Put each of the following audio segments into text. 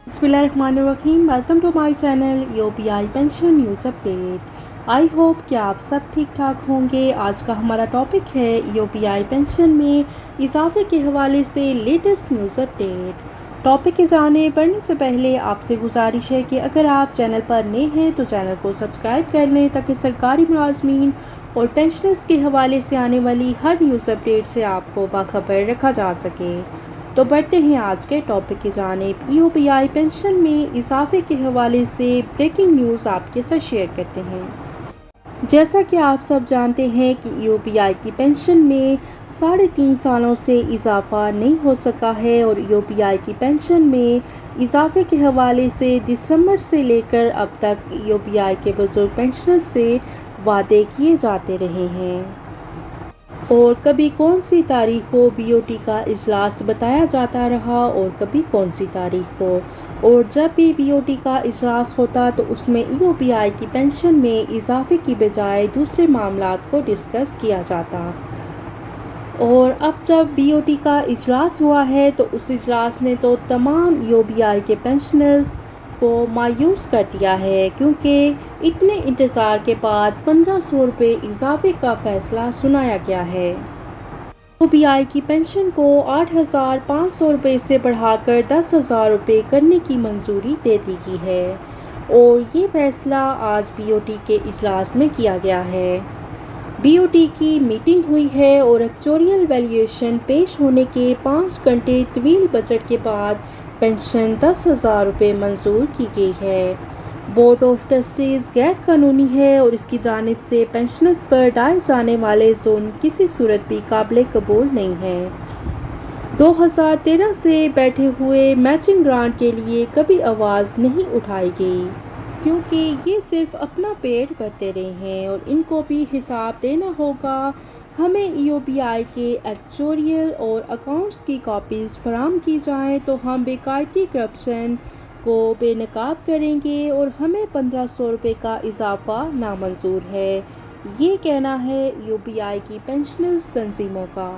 बिस्मिल्लाहिर्रहमानिर्रहीम। Welcome to my channel UPI pension news update. I hope कि आप सब ठीक ठाक होंगे। आज का हमारा टॉपिक है यूपीआई पेंशन में इजाफे के हवाले से लेटेस्ट न्यूज़ अपडेट। टॉपिक के जाने बढ़ने से पहले आपसे गुजारिश है कि अगर आप चैनल पर नए हैं तो चैनल को सब्सक्राइब कर लें ताकि सरकारी मुलाजमीन और पेंशनर्स के हवाले से आने वाली हर न्यूज़ अपडेट से आपको बाखबर रखा जा सके। तो बढ़ते हैं आज के टॉपिक की जानिब। यूपीआई पेंशन में इजाफे के हवाले से ब्रेकिंग न्यूज़ आपके साथ शेयर करते हैं। जैसा कि आप सब जानते हैं कि यूपीआई की पेंशन में 3.5 सालों से इजाफा नहीं हो सका है और यूपीआई की पेंशन में इजाफे के हवाले से दिसंबर से लेकर अब तक यूपीआई के बुजुर्ग पेंशनर्स से वादे किए जाते रहे हैं और कभी कौन सी तारीख को बीओटी का इजलास बताया जाता रहा और कभी कौन सी तारीख को, और जब भी बीओटी का इजलास होता तो उसमें यूपीआई की पेंशन में इजाफे की बजाय दूसरे मामलात को डिस्कस किया जाता। और अब जब बीओटी का इजलास हुआ है तो उस इजलास ने तो तमाम यूपीआई के पेंशनर्स को मायूस कर दिया है, क्योंकि इतने इंतज़ार के बाद 1500 रुपये इजाफे का फ़ैसला सुनाया गया है। यूपीआई की पेंशन को 8500 रुपये से बढ़ाकर 10,000 रुपये करने की मंजूरी दे दी गई है और ये फ़ैसला आज बीओटी के इजलास में किया गया है। बीओटी की मीटिंग हुई है और एक्चुरियल वैल्यूएशन पेश होने के 5 घंटे तवील बजट के बाद पेंशन 10,000 रुपये मंजूर की गई है। बोर्ड ऑफ ट्रस्टीज़ गैर कानूनी है और इसकी जानिब से पेंशनर्स पर डाले जाने वाले जुल्म किसी सूरत भी काबिल कबूल नहीं है। 2013 से बैठे हुए मैचिंग ग्रांट के लिए कभी आवाज़ नहीं उठाई गई, क्योंकि ये सिर्फ अपना पेट भरते रहे हैं और इनको भी हिसाब देना होगा। हमें यूपीआई के एक्चुरियल और अकाउंट्स की कॉपीज़ फराहम की जाएँ तो हम बेकायदगी करप्शन को बेनकाब करेंगे और हमें 1500 रुपये का इजाफा नामंजूर है। ये कहना है यूपीआई की पेंशनर्स तंजीमों का।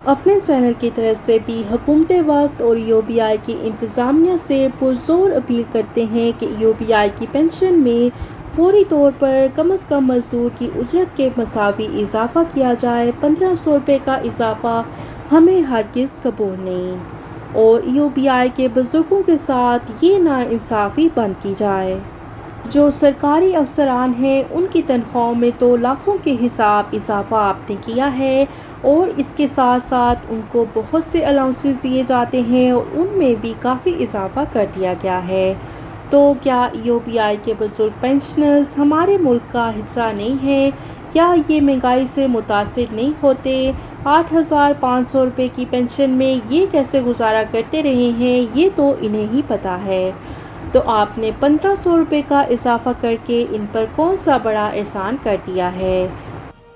अपने चैनल की तरफ से भी हुकूमत वक्त और यूपीआई की इंतज़ामिया से पुरज़ोर अपील करते हैं कि यूपीआई की पेंशन में फौरी तौर पर कम से कम मजदूर की उजरत के मसावी इजाफा किया जाए। 1500 रुपये का इजाफा हमें हरगिज़ कबूल नहीं और यूपीआई के बुजुर्गों के साथ ये नाइंसाफ़ी बंद की जाए। जो सरकारी अफसरान हैं उनकी तनख्वाहों में तो लाखों के हिसाब इजाफा आपने किया है और इसके साथ साथ उनको बहुत से अलाउंसेस दिए जाते हैं और उनमें भी काफ़ी इजाफा कर दिया गया है। तो क्या यूपीआई के बुजुर्ग पेंशनर्स हमारे मुल्क का हिस्सा नहीं है? क्या ये महंगाई से मुतासिर नहीं होते? 8500 रुपये की पेंशन में ये कैसे गुजारा करते रहे हैं, ये तो इन्हें ही पता है। तो आपने 1500 रुपये का इजाफा करके इन पर कौन सा बड़ा एहसान कर दिया है?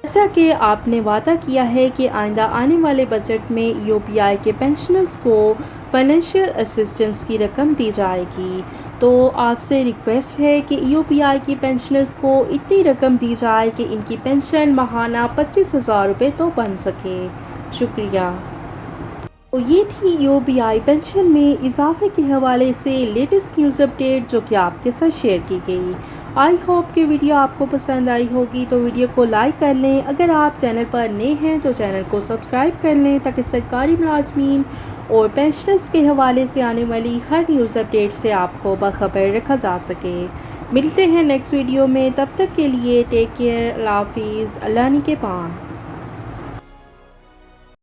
जैसा कि आपने वादा किया है कि आइंदा आने वाले बजट में यूपीआई के पेंशनर्स को फाइनेंशियल असिस्टेंस की रकम दी जाएगी, तो आपसे रिक्वेस्ट है कि यूपीआई की पेंशनर्स को इतनी रकम दी जाए कि इनकी पेंशन माहाना 25,000 रुपये तो बन सके। शुक्रिया। तो ये थी यूपीआई पेंशन में इजाफे के हवाले से लेटेस्ट न्यूज़ अपडेट जो कि आपके साथ शेयर की गई। आई होप कि वीडियो आपको पसंद आई होगी, तो वीडियो को लाइक कर लें। अगर आप चैनल पर नए हैं तो चैनल को सब्सक्राइब कर लें ताकि सरकारी मुलाजमीन और पेंशनर्स के हवाले से आने वाली हर न्यूज़ अपडेट से आपको बाखबर रखा जा सके। मिलते हैं नेक्स्ट वीडियो में, तब तक के लिए टेक केयर, अल्लाह हाफिज़, अल्लाह के पान।